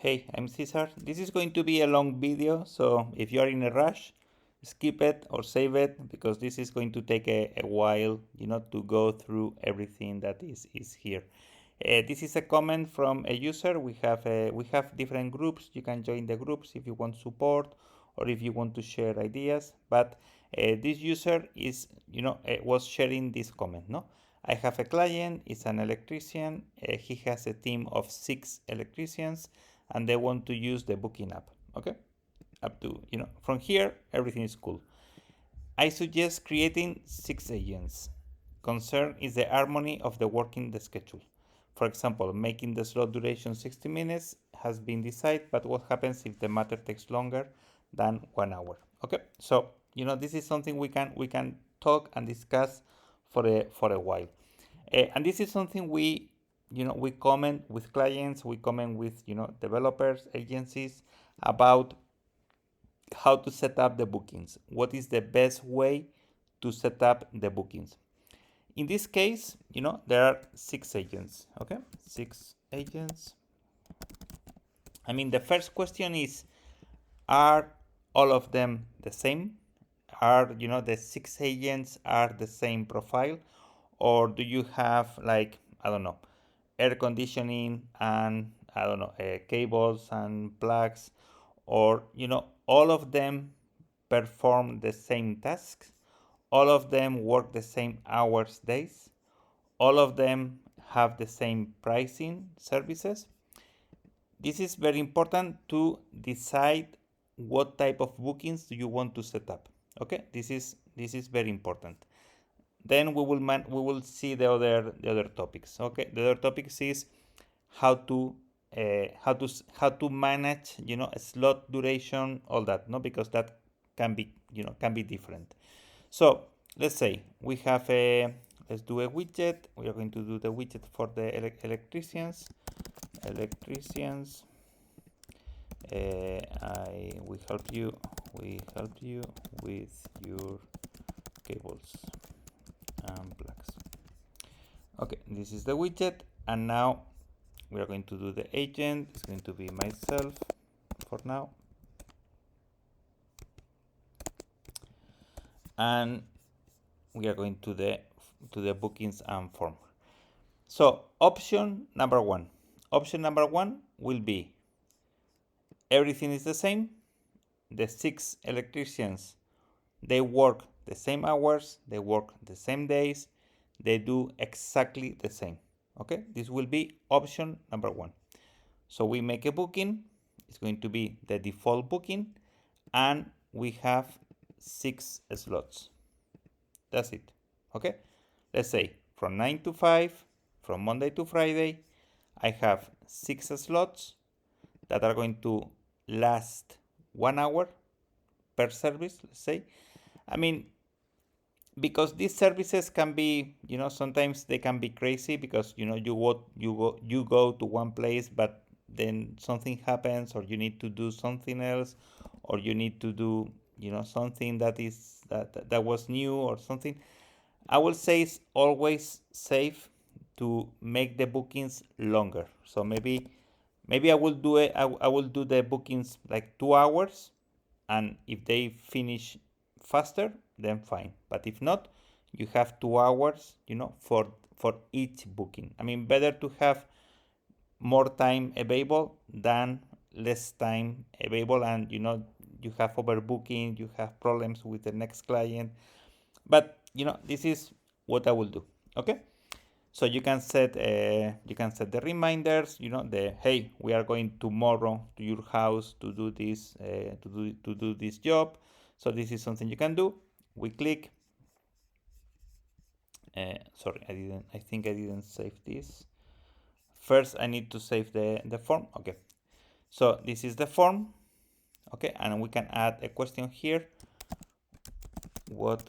Hey, I'm Cesar. This is going to be a long video, so if you are in a rush, skip it or save it because this is going to take a while, to go through everything that is here. This is a comment from a user. We have different groups. You can join the groups if you want support or if you want to share ideas. But this user was sharing this comment. No, I have a client. It's an electrician. He has a team of 6 electricians and they want to use the booking app. Okay, up to from here everything is cool. I suggest creating 6 agents. Concern is the harmony of the working the schedule. For example, making the slot duration 60 minutes has been decided, but what happens if the matter takes longer than 1 hour? Okay, so this is something we can talk and discuss for a while, and this is something we comment with clients, we comment with developers, agencies about how to set up the bookings. What is the best way to set up the bookings? In this case, there are 6 agents. Okay, 6 agents. I mean, the first question is, are all of them the same? Are the 6 agents are the same profile, or do you have, like, I don't know, air conditioning and I don't know, cables and plugs, or all of them perform the same tasks, all of them work the same hours, days, all of them have the same pricing services? This is very important to decide what type of bookings do you want to set up. Okay, this is very important. Then we will see the other topics. Okay, the other topics is how to how to manage a slot duration, all that, no, because that can be different. So let's say we have let's do a widget. We are going to do the widget for the electricians. We help you with your cables and plugs. Okay, this is the widget, and now we are going to do the agent. It's going to be myself for now, and we are going to the bookings and form. So option number one will be everything is the same. The 6 electricians, they work the same hours, they work the same days, they do exactly the same. Okay, this will be option number one. So we make a booking. It's going to be the default booking, and we have 6 slots. That's it. Okay, let's say from 9 to 5, from Monday to Friday, I have 6 slots that are going to last 1 hour per service, let's say. I mean, because these services can be, sometimes they can be crazy, because you go to one place, but then something happens, or you need to do something else, or you need to do something that was new or something. I will say it's always safe to make the bookings longer. So maybe I will do it. I will do the bookings like 2 hours, and if they finish faster, then fine. But if not, you have 2 hours, for each booking. I mean, better to have more time available than less time available, and you have overbooking, you have problems with the next client. But this is what I will do. Okay, so you can set the reminders. The hey, we are going tomorrow to your house to do this to do this job. So this is something you can do. We click. Sorry, I think I didn't save this. First, I need to save the form. Okay, so this is the form. Okay, and we can add a question here. What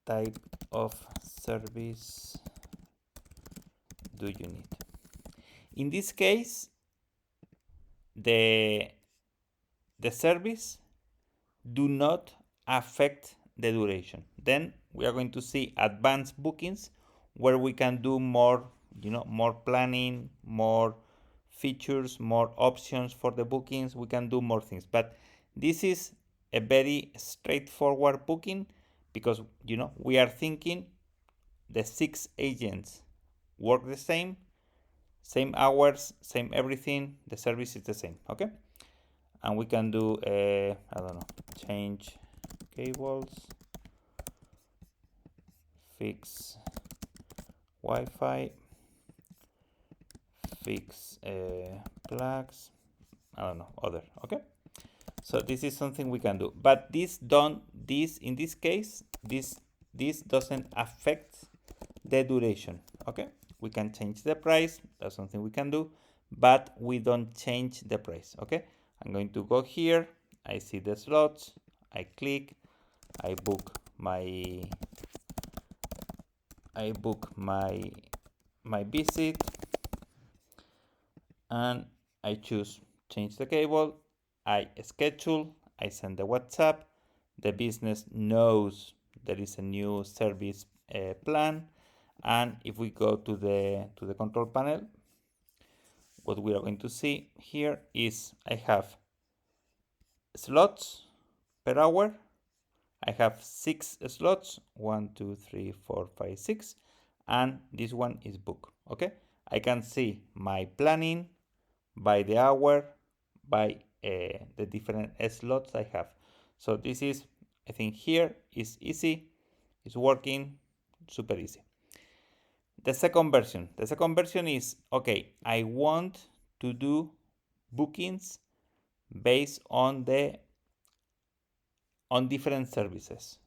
type of service do you need? In this case, the service do not affect the duration. Then we are going to see advanced bookings, where we can do more, more planning, more features, more options for the bookings. We can do more things, but this is a very straightforward booking because we are thinking the 6 agents work the same hours, same everything, the service is the same. Okay, and we can do I don't know, change cables, fix Wi-Fi, fix plugs, I don't know, other. Okay, so this is something we can do, but in this case, this doesn't affect the duration. Okay, we can change the price, that's something we can do, but we don't change the price. Okay, I'm going to go here, I see the slots, I click, I book my visit, and I choose change the cable, I schedule, I send the WhatsApp, the business knows there is a new service plan, and if we go to the control panel, what we are going to see here is I have slots per hour. I have 6 slots, 1, 2, 3, 4, 5, 6, and this one is booked. Okay, I can see my planning by the hour, by the different slots I have. So this is, I think here is easy, it's working super easy. The second version is, okay, I want to do bookings based on different services.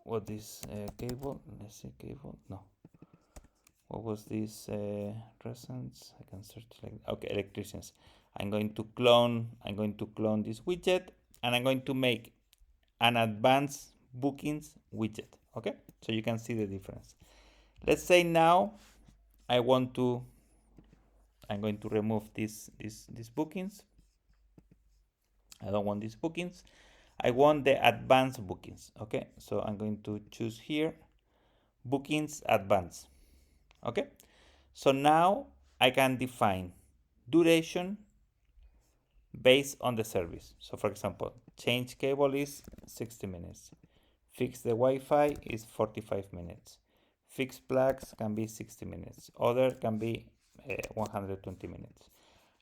What is cable? Let's see, cable. No. What was this presence? I can search like, okay, electricians. I'm going to clone this widget, and I'm going to make an advanced bookings widget. Okay, so you can see the difference. Let's say now I'm going to remove these bookings. I don't want these bookings. I want the advanced bookings. Okay, so I'm going to choose here bookings advanced. Okay, so now I can define duration based on the service. So for example, change cable is 60 minutes, fix the Wi-Fi is 45 minutes, fix plugs can be 60 minutes, other can be 120 minutes.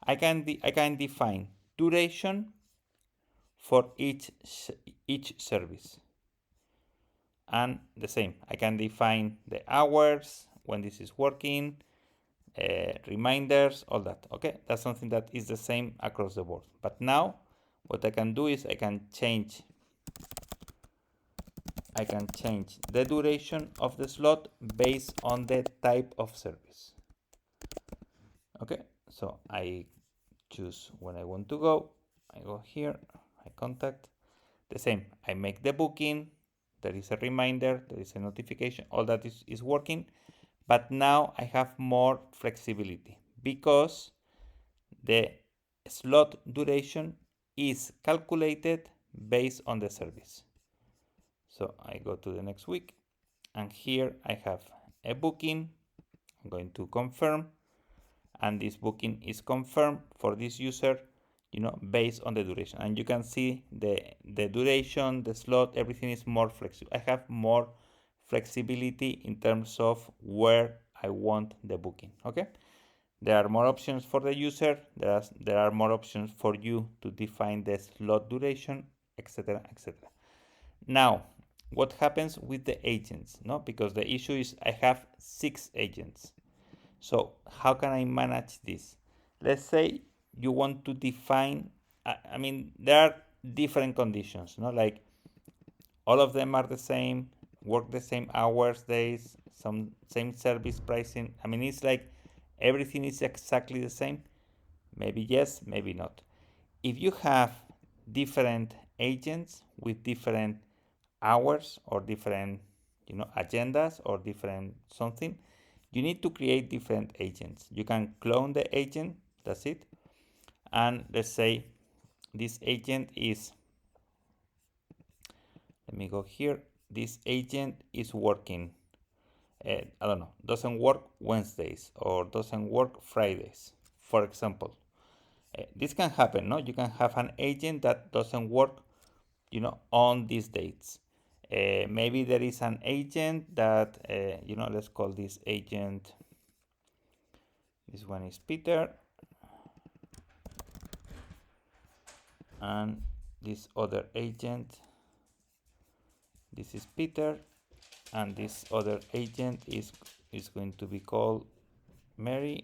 I can define duration for each service, and the same, I can define the hours when this is working, reminders, all that. Okay, that's something that is the same across the board. But now what I can do is I can change the duration of the slot based on the type of service. Okay, so I choose when I want to go, I go here, I contact, the same, I make the booking, there is a reminder, there is a notification, all that is working. But now I have more flexibility because the slot duration is calculated based on the service. So I go to the next week, and here I have a booking. I'm going to confirm, and this booking is confirmed for this user, based on the duration. And you can see the duration, the slot, everything is more flexible. I have more flexibility in terms of where I want the booking. Okay, there are more options for the user, there are more options for you to define the slot duration, etc., etc. Now, what happens with the agents? Because the issue is I have 6 agents. So how can I manage this? Let's say you want to define, I mean, there are different conditions, like all of them are the same, work the same hours, days, some same service pricing. I mean, it's like everything is exactly the same. Maybe yes, maybe not. If you have different agents with different hours or different agendas or different something, you need to create different agents. You can clone the agent, that's it. And let's say this agent is, let me go here, this agent is working I don't know, doesn't work Wednesdays or doesn't work Fridays, for example. This can happen, no? You can have an agent that doesn't work, on these dates. Maybe there is an agent that, let's call this agent, this one is Peter, and this other agent, this is Peter, and this other agent is going to be called Mary.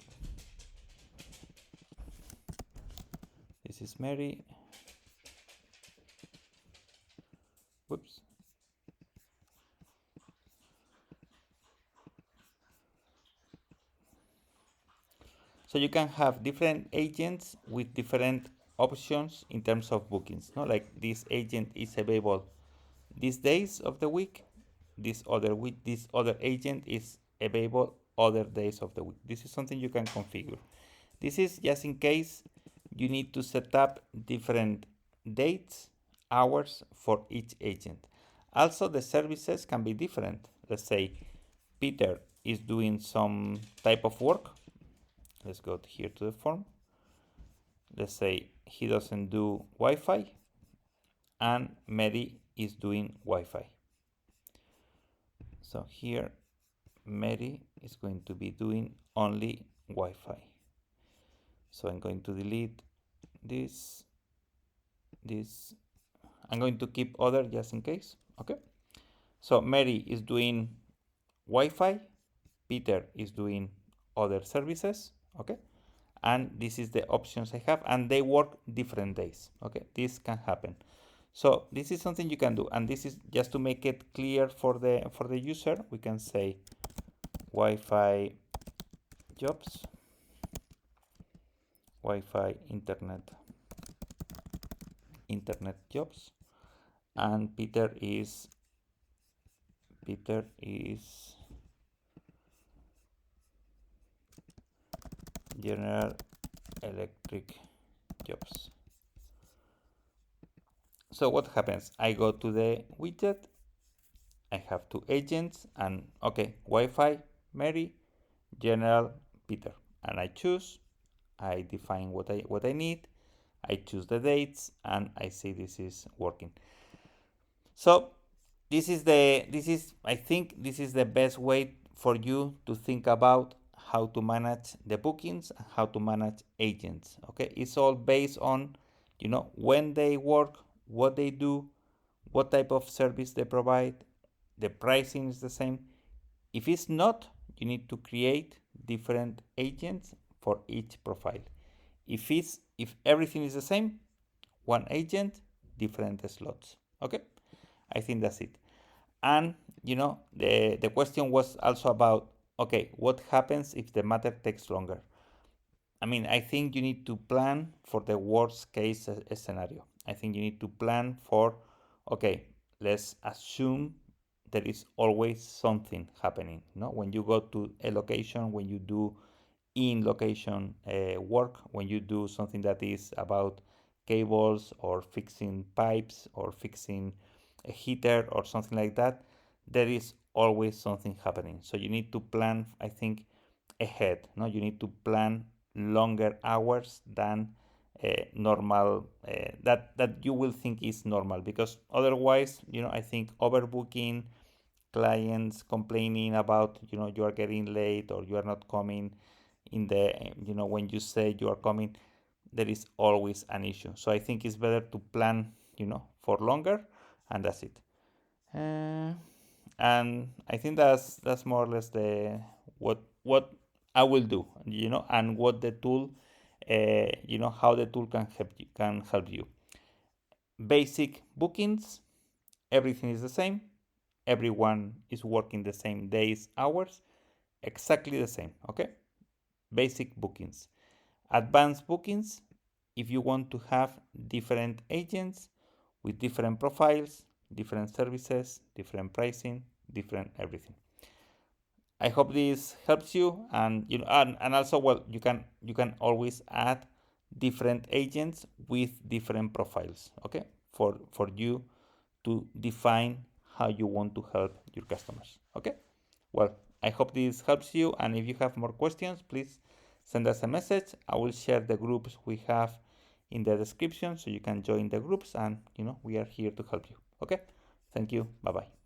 This is Mary. Whoops. So you can have different agents with different options in terms of bookings. No, like this agent is available these days of the week. This other agent is available other days of the week. This is something you can configure. This is just in case you need to set up different dates, hours for each agent. Also, the services can be different. Let's say Peter is doing some type of work. Let's go here to the form. Let's say he doesn't do Wi-Fi and Mary is doing Wi-Fi. So here Mary is going to be doing only Wi-Fi. So I'm going to delete this. I'm going to keep other just in case. Okay. So Mary is doing Wi-Fi. Peter is doing other services. Okay. And this is the options I have, and they work different days. Okay, this can happen. So this is something you can do, and this is just to make it clear for the user. We can say Wi-Fi jobs, Wi-Fi internet jobs, and Peter is General Electric jobs. So what happens? I go to the widget. I have two agents, and okay, Wi-Fi Mary, General Peter, and I choose. I define what I need. I choose the dates, and I see this is working. So I think this is the best way for you to think about how to manage the bookings and how to manage agents. Okay, it's all based on when they work, what they do, what type of service they provide. The pricing is the same. If it's not, you need to create different agents for each profile. If everything is the same, one agent, different slots. Okay, I think that's it. And the question was also about, okay, what happens if the matter takes longer? I mean, I think you need to plan for the worst case scenario. I think you need to plan for, okay, let's assume there is always something happening. No, when you go to a location, when you do in location work, when you do something that is about cables or fixing pipes or fixing a heater or something like that, there is always something happening. So you need to plan, I think, ahead. No, you need to plan longer hours than normal, that you will think is normal, because otherwise, I think overbooking, clients complaining about you are getting late or you are not coming in the when you say you are coming, there is always an issue. So I think it's better to plan for longer, and that's it. And I think that's more or less the what I will do, and what the tool, how the tool can help you. Basic bookings, everything is the same, everyone is working the same days, hours, exactly the same. Okay, basic bookings. Advanced bookings, if you want to have different agents with different profiles, different services, different pricing, different everything. I hope this helps you, and and also, well, you can always add different agents with different profiles, okay, for you to define how you want to help your customers. Okay, well, I hope this helps you, and if you have more questions, please send us a message. I will share the groups we have in the description so you can join the groups, and we are here to help you. Okay, thank you. Bye bye.